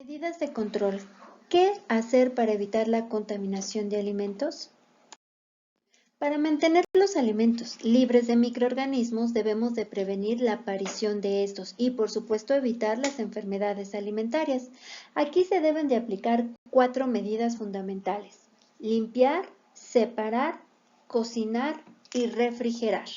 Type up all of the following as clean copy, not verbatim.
Medidas de control. ¿Qué hacer para evitar la contaminación de alimentos? Para mantener los alimentos libres de microorganismos debemos de prevenir la aparición de estos y por supuesto evitar las enfermedades alimentarias. Aquí se deben de aplicar 4 medidas fundamentales: limpiar, separar, cocinar y refrigerar.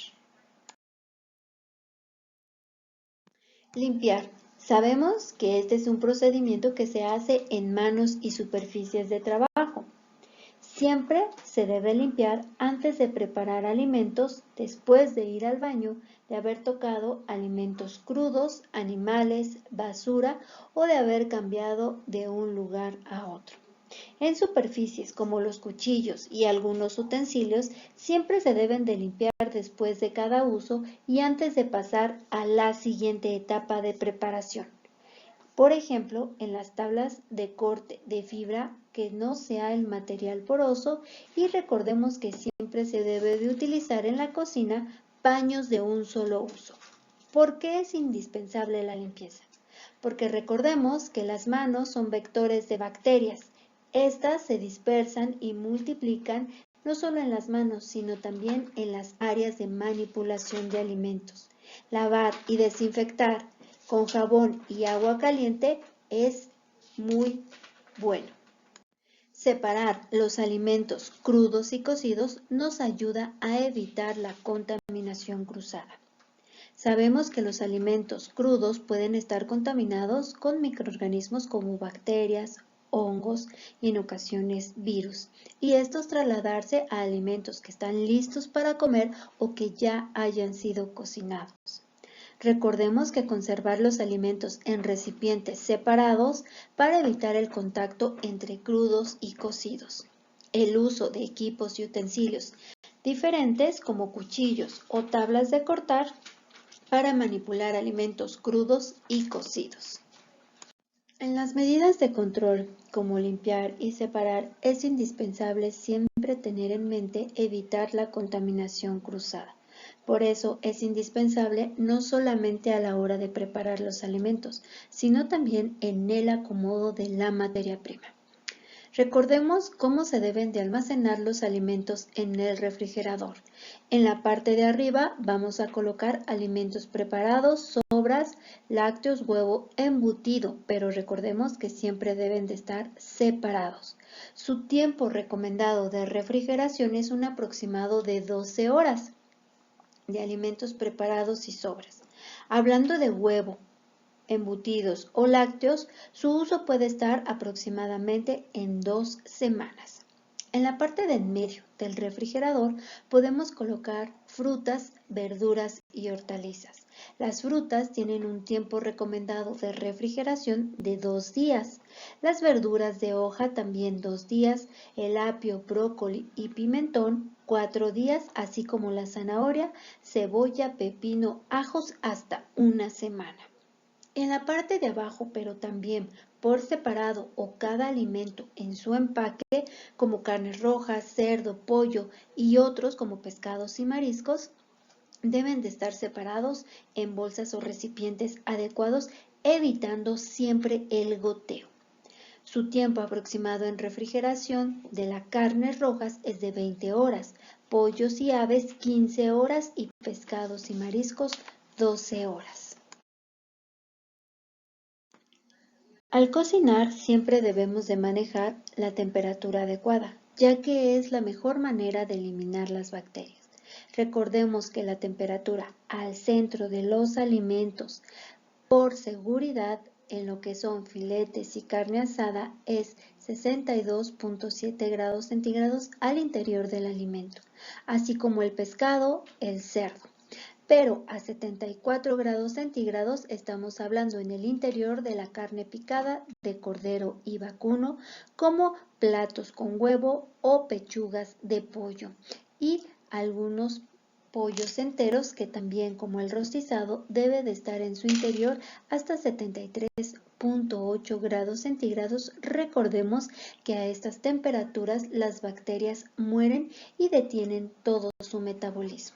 Limpiar. Sabemos que este es un procedimiento que se hace en manos y superficies de trabajo. Siempre se debe limpiar antes de preparar alimentos, después de ir al baño, de haber tocado alimentos crudos, animales, basura o de haber cambiado de un lugar a otro. En superficies como los cuchillos y algunos utensilios siempre se deben de limpiar después de cada uso y antes de pasar a la siguiente etapa de preparación. Por ejemplo, en las tablas de corte de fibra que no sea el material poroso, y recordemos que siempre se debe de utilizar en la cocina paños de un solo uso. ¿Por qué es indispensable la limpieza? Porque recordemos que las manos son vectores de bacterias. Estas se dispersan y multiplican no solo en las manos, sino también en las áreas de manipulación de alimentos. Lavar y desinfectar con jabón y agua caliente es muy bueno. Separar los alimentos crudos y cocidos nos ayuda a evitar la contaminación cruzada. Sabemos que los alimentos crudos pueden estar contaminados con microorganismos como bacterias, hongos y en ocasiones virus, y estos trasladarse a alimentos que están listos para comer o que ya hayan sido cocinados. Recordemos que conservar los alimentos en recipientes separados para evitar el contacto entre crudos y cocidos. El uso de equipos y utensilios diferentes como cuchillos o tablas de cortar para manipular alimentos crudos y cocidos. En las medidas de control, como limpiar y separar, es indispensable siempre tener en mente evitar la contaminación cruzada. Por eso es indispensable no solamente a la hora de preparar los alimentos, sino también en el acomodo de la materia prima. Recordemos cómo se deben de almacenar los alimentos en el refrigerador. En la parte de arriba vamos a colocar alimentos preparados, sobras, lácteos, huevo, embutido, pero recordemos que siempre deben de estar separados. Su tiempo recomendado de refrigeración es un aproximado de 12 horas de alimentos preparados y sobras. Hablando de huevo, embutidos o lácteos, su uso puede estar aproximadamente en 2 semanas. En la parte de en medio del refrigerador podemos colocar frutas, verduras y hortalizas. Las frutas tienen un tiempo recomendado de refrigeración de 2 días. Las verduras de hoja también 2 días, el apio, brócoli y pimentón 4 días, así como la zanahoria, cebolla, pepino, ajos hasta 1 semana. En la parte de abajo, pero también por separado o cada alimento en su empaque, como carnes rojas, cerdo, pollo y otros como pescados y mariscos, deben de estar separados en bolsas o recipientes adecuados, evitando siempre el goteo. Su tiempo aproximado en refrigeración de las carnes rojas es de 20 horas, pollos y aves 15 horas y pescados y mariscos 12 horas. Al cocinar siempre debemos de manejar la temperatura adecuada, ya que es la mejor manera de eliminar las bacterias. Recordemos que la temperatura al centro de los alimentos, por seguridad, en lo que son filetes y carne asada, es 62.7 grados centígrados al interior del alimento, así como el pescado, el cerdo. Pero a 74 grados centígrados estamos hablando en el interior de la carne picada de cordero y vacuno, como platos con huevo o pechugas de pollo, y algunos pollos enteros que también, como el rostizado, debe de estar en su interior hasta 73.8 grados centígrados. Recordemos que a estas temperaturas las bacterias mueren y detienen todo su metabolismo.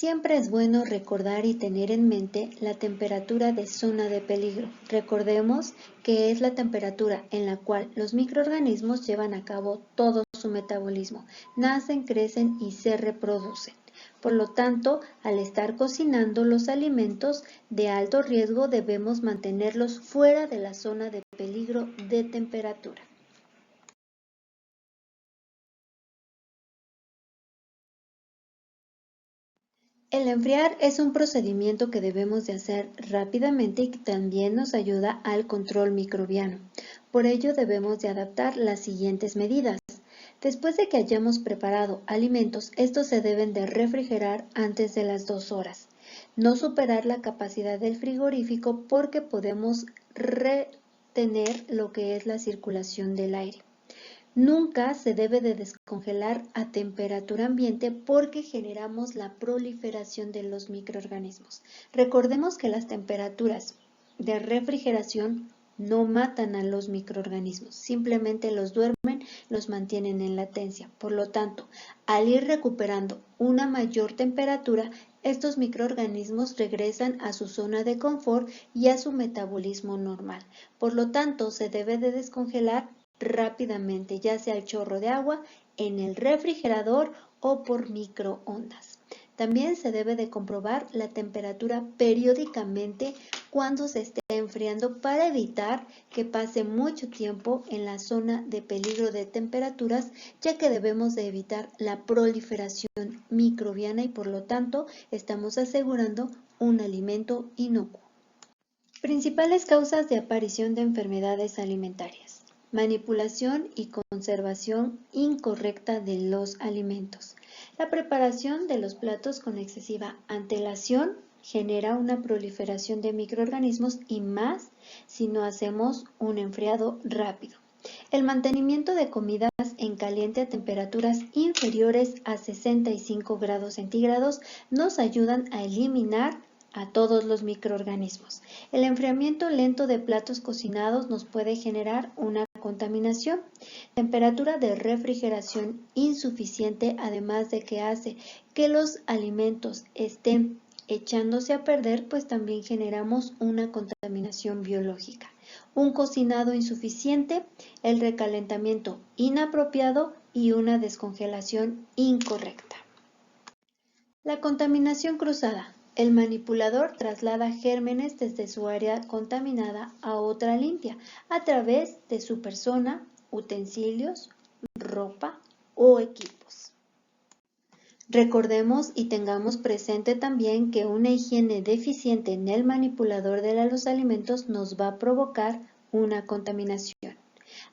Siempre es bueno recordar y tener en mente la temperatura de zona de peligro. Recordemos que es la temperatura en la cual los microorganismos llevan a cabo todo su metabolismo, nacen, crecen y se reproducen. Por lo tanto, al estar cocinando los alimentos de alto riesgo debemos mantenerlos fuera de la zona de peligro de temperatura. El enfriar es un procedimiento que debemos de hacer rápidamente y que también nos ayuda al control microbiano. Por ello debemos de adaptar las siguientes medidas. Después de que hayamos preparado alimentos, estos se deben de refrigerar antes de las 2 horas. No superar la capacidad del frigorífico porque podemos retener lo que es la circulación del aire. Nunca se debe de descongelar a temperatura ambiente porque generamos la proliferación de los microorganismos. Recordemos que las temperaturas de refrigeración no matan a los microorganismos, simplemente los duermen, los mantienen en latencia. Por lo tanto, al ir recuperando una mayor temperatura, estos microorganismos regresan a su zona de confort y a su metabolismo normal. Por lo tanto, se debe de descongelar rápidamente, ya sea el chorro de agua, en el refrigerador o por microondas. También se debe de comprobar la temperatura periódicamente cuando se esté enfriando para evitar que pase mucho tiempo en la zona de peligro de temperaturas, ya que debemos de evitar la proliferación microbiana y por lo tanto estamos asegurando un alimento inocuo. Principales causas de aparición de enfermedades alimentarias. Manipulación y conservación incorrecta de los alimentos. La preparación de los platos con excesiva antelación genera una proliferación de microorganismos y más si no hacemos un enfriado rápido. El mantenimiento de comidas en caliente a temperaturas inferiores a 65 grados centígrados nos ayudan a eliminar a todos los microorganismos. El enfriamiento lento de platos cocinados nos puede generar una contaminación. Temperatura de refrigeración insuficiente, además de que hace que los alimentos estén echándose a perder, pues también generamos una contaminación biológica. Un cocinado insuficiente, el recalentamiento inapropiado y una descongelación incorrecta. La contaminación cruzada. El manipulador traslada gérmenes desde su área contaminada a otra limpia a través de su persona, utensilios, ropa o equipos. Recordemos y tengamos presente también que una higiene deficiente en el manipulador de los alimentos nos va a provocar una contaminación,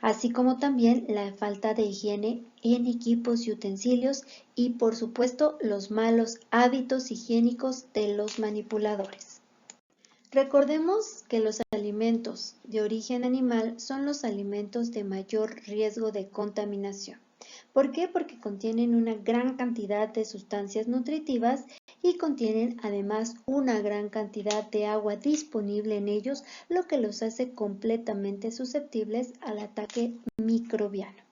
así como también la falta de higiene en equipos y utensilios y por supuesto los malos hábitos higiénicos de los manipuladores. Recordemos que los alimentos de origen animal son los alimentos de mayor riesgo de contaminación. ¿Por qué? Porque contienen una gran cantidad de sustancias nutritivas y contienen además una gran cantidad de agua disponible en ellos, lo que los hace completamente susceptibles al ataque microbiano.